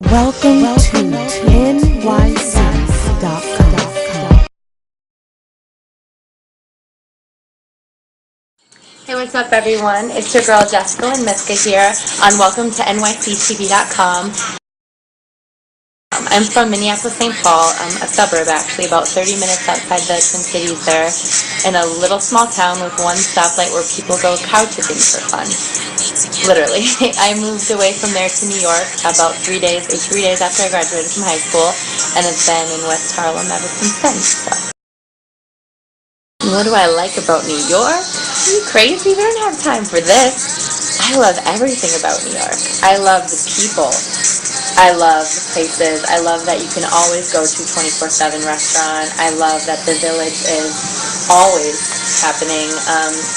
Welcome to NYC.com. Hey, what's up, everyone? It's your girl Jessica Lyyn Miska here on Welcome to NYCTV.com. I'm from Minneapolis, St. Paul, a suburb actually, about 30 minutes outside the Twin Cities there, in a little small town with one stoplight where people go cow tipping for fun. Literally. I moved away from there to New York about 3 days after I graduated from high school, and have been in West Harlem ever since then. So. What do I like about New York? Are you crazy? We don't have time for this. I love everything about New York. I love the people. I love the places. I love that you can always go to 24/7 restaurant. I love that the village is always happening.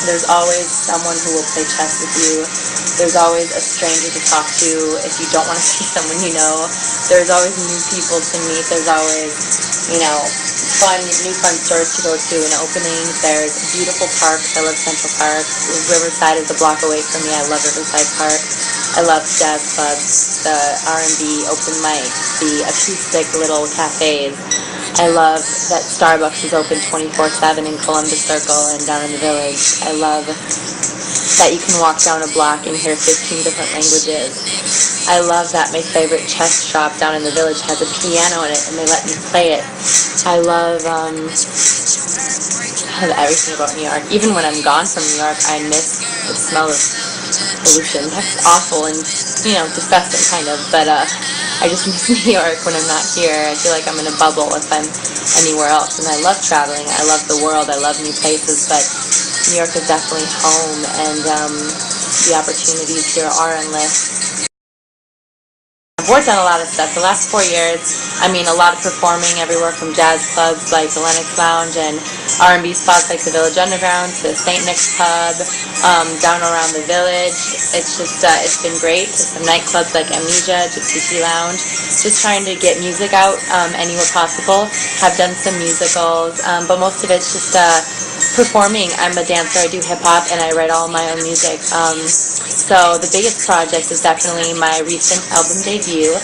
There's always someone who will play chess with you. There's always a stranger to talk to if you don't want to see someone you know. There's always new people to meet. There's always, new fun stores to go to and openings. There's beautiful parks. I love Central Park. Riverside is a block away from me. I love Riverside Park. I love jazz clubs, the R&B open mic, the acoustic little cafes. I love that Starbucks is open 24/7 in Columbus Circle and down in the village. I love that you can walk down a block and hear 15 different languages. I love that my favorite chess shop down in the village has a piano in it and they let me play it. I love everything about New York. Even when I'm gone from New York, I miss the smell of pollution. That's awful and, disgusting kind of, but I just miss New York when I'm not here. I feel like I'm in a bubble if I'm anywhere else, and I love traveling. I love the world. I love new places, but New York is definitely home, and the opportunities here are endless. I've worked on a lot of stuff. The last 4 years, a lot of performing everywhere from jazz clubs like the Lenox Lounge and R&B spots like the Village Underground to St. Nick's Pub, down around the village. It's just, it's been great. To some nightclubs like Amnesia, Gypsy Tea Lounge. Just trying to get music out anywhere possible. Have done some musicals, but most of it's just performing. I'm a dancer. I do hip-hop, and I write all my own music. So the biggest project is definitely my recent album debut.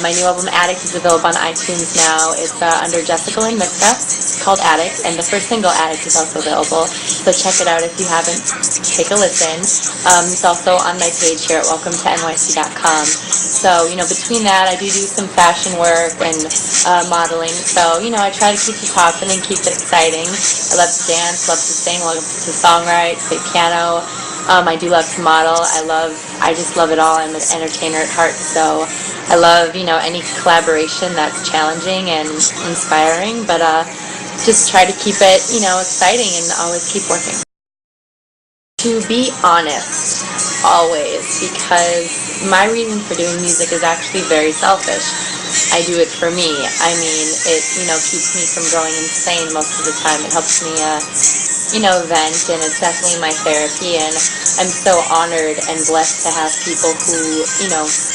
My new album, Addict, is available on iTunes now. It's under Jessica Lyyn Miska. It's called Addict, and the first single, Addict, is also available. So check it out if you haven't. Take a listen. It's also on my page here at welcometonyc.com. So, between that, I do some fashion work and modeling. So, I try to keep it popping and keep it exciting. I love to dance, love to sing, love to songwrite, play piano. I do love to model. I just love it all. I'm an entertainer at heart, so I love, any collaboration that's challenging and inspiring, but just try to keep it, exciting and always keep working. To be honest, always, because my reason for doing music is actually very selfish. I do it for me. It, keeps me from going insane most of the time. It helps me, vent, and it's definitely my therapy, and I'm so honored and blessed to have people who,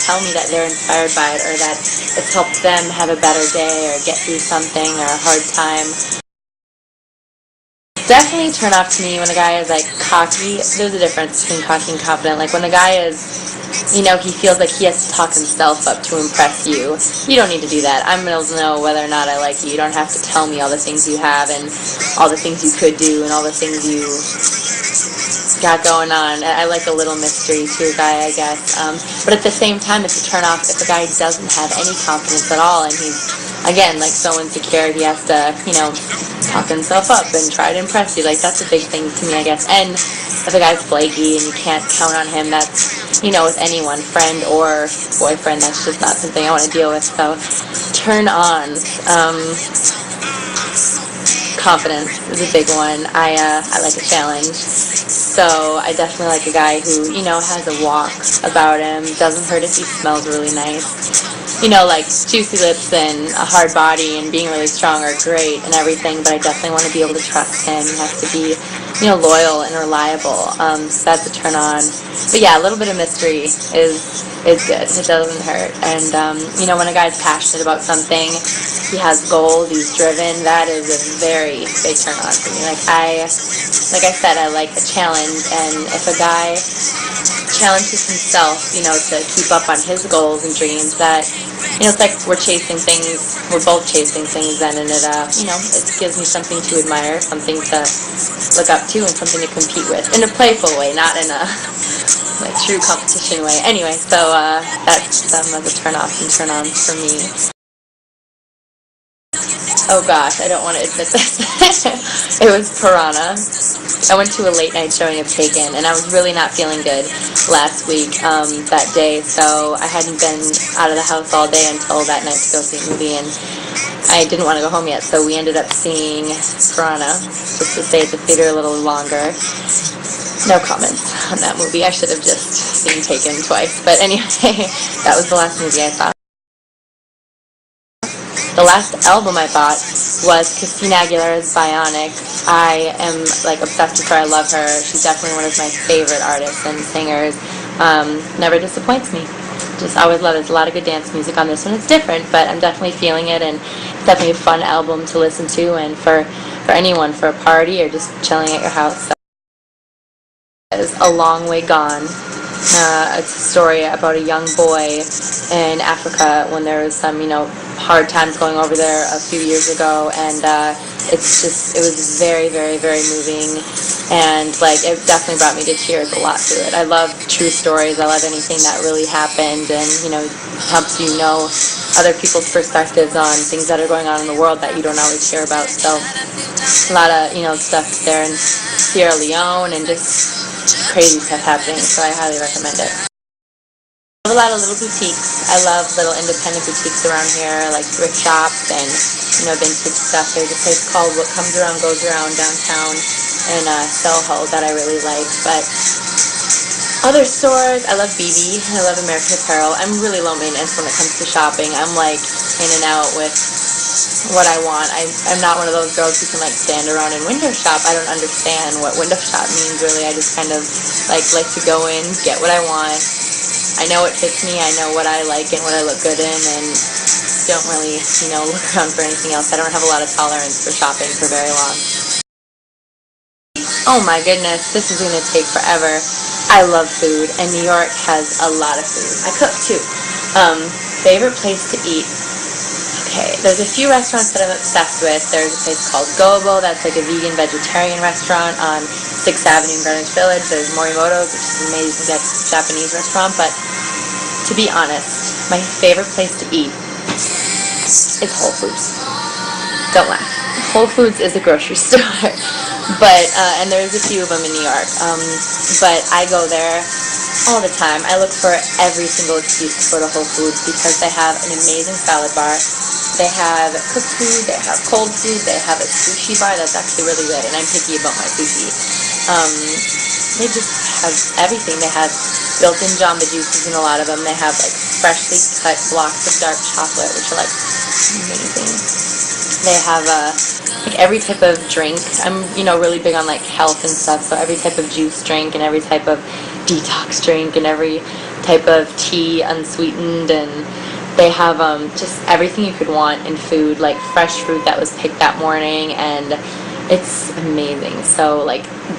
tell me that they're inspired by it, or that it's helped them have a better day, or get through something, or a hard time. Definitely turn off to me when a guy is, cocky. There's a difference between cocky and confident. When a guy is, he feels like he has to talk himself up to impress you. You don't need to do that. I'm going to know whether or not I like you. You don't have to tell me all the things you have and all the things you could do and all the things you got going on. I like a little mystery to a guy, I guess. But at the same time, it's a turn off if a guy doesn't have any confidence at all and he's, again, so insecure he has to, talk himself up and try to impress you. That's a big thing to me, I guess. And if a guy's flaky and you can't count on him, that's, with anyone, friend or boyfriend, that's just not something I want to deal with. So, turn on. Confidence is a big one. I like a challenge. So I definitely like a guy who, has a walk about him. Doesn't hurt if he smells really nice. Juicy lips and a hard body and being really strong are great and everything, but I definitely want to be able to trust him. He has to be, loyal and reliable. So that's a turn on. But yeah, a little bit of mystery is good. It doesn't hurt. And, when a guy's passionate about something, he has goals, he's driven, that is a very big turn on for me. Like I said, I like a challenge, and if a guy challenges himself, to keep up on his goals and dreams. That, it's like we're chasing things, we're both chasing things, and it, it gives me something to admire, something to look up to, and something to compete with in a playful way, not in a like true competition way. Anyway, so that's some of the turn-offs and turn-ons for me. Oh gosh, I don't want to admit this. It was Piranha. I went to a late night showing of Taken, and I was really not feeling good last week, that day, so I hadn't been out of the house all day until that night to go see a movie, and I didn't want to go home yet, so we ended up seeing Piranha, just to stay at the theater a little longer. No comments on that movie. I should have just seen Taken twice, but anyway, that was the last movie I saw. The last album I bought was Christina Aguilera's Bionic. I am obsessed with her. I love her. She's definitely one of my favorite artists and singers. Never disappoints me. Just always love it. There's a lot of good dance music on this one. It's different, but I'm definitely feeling it, and it's definitely a fun album to listen to, and for anyone, for a party or just chilling at your house. So, it's A Long Way Gone. It's a story about a young boy in Africa when there was some, hard times going over there a few years ago, and it was very, very, very moving, and it definitely brought me to tears a lot through it. I love true stories. I love anything that really happened, and helps you know other people's perspectives on things that are going on in the world that you don't always hear about. So a lot of stuff there in Sierra Leone and just crazy stuff happening, so I highly recommend it. I love a lot of little boutiques. I love little independent boutiques around here, like thrift shops and vintage stuff. There's a place called What Comes Around Goes Around downtown in Soho that I really like. But other stores, I love BB. I love American Apparel. I'm really low maintenance when it comes to shopping. I'm in and out with what I want. I'm not one of those girls who can stand around and window shop. I don't understand what window shop means really. I just kind of like to go in, get what I want. I know it fits me. I know what I like and what I look good in, and don't really look around for anything else. I don't have a lot of tolerance for shopping for very long. Oh my goodness, this is going to take forever. I love food, and New York has a lot of food. I cook too. Favorite place to eat? Okay, there's a few restaurants that I'm obsessed with. There's a place called Gobo, that's like a vegan-vegetarian restaurant on 6th Avenue in Greenwich Village. There's Morimoto's, which is an amazing Japanese restaurant, but to be honest, my favorite place to eat is Whole Foods. Don't laugh. Whole Foods is a grocery store, but and there's a few of them in New York, but I go there all the time. I look for every single excuse to go to Whole Foods because they have an amazing salad bar. They have cooked food, they have cold food, they have a sushi bar that's actually really good, and I'm picky about my sushi. They just have everything. They have built-in Jamba Juices in a lot of them. They have freshly cut blocks of dark chocolate, which are amazing. They have every type of drink. I'm really big on health and stuff, so every type of juice drink and every type of detox drink and every type of tea unsweetened, and they have just everything you could want in food, like fresh fruit that was picked that morning, and it's amazing. So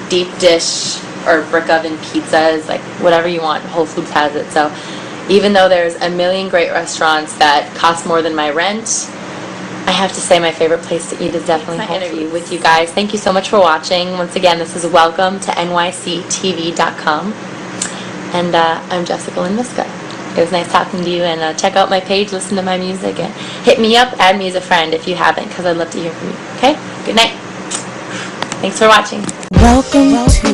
deep dish or brick oven pizzas, whatever you want, Whole Foods has it. So even though there's a million great restaurants that cost more than my rent, I have to say my favorite place to eat is definitely my interview with you guys. Thank you so much for watching. Once again, this is welcome to nyctv.com, and I'm Lyyn Miska. It was nice talking to you, and check out my page, listen to my music, and hit me up, add me as a friend if you haven't, because I'd love to hear from you. Okay? Good night. Thanks for watching. Welcome to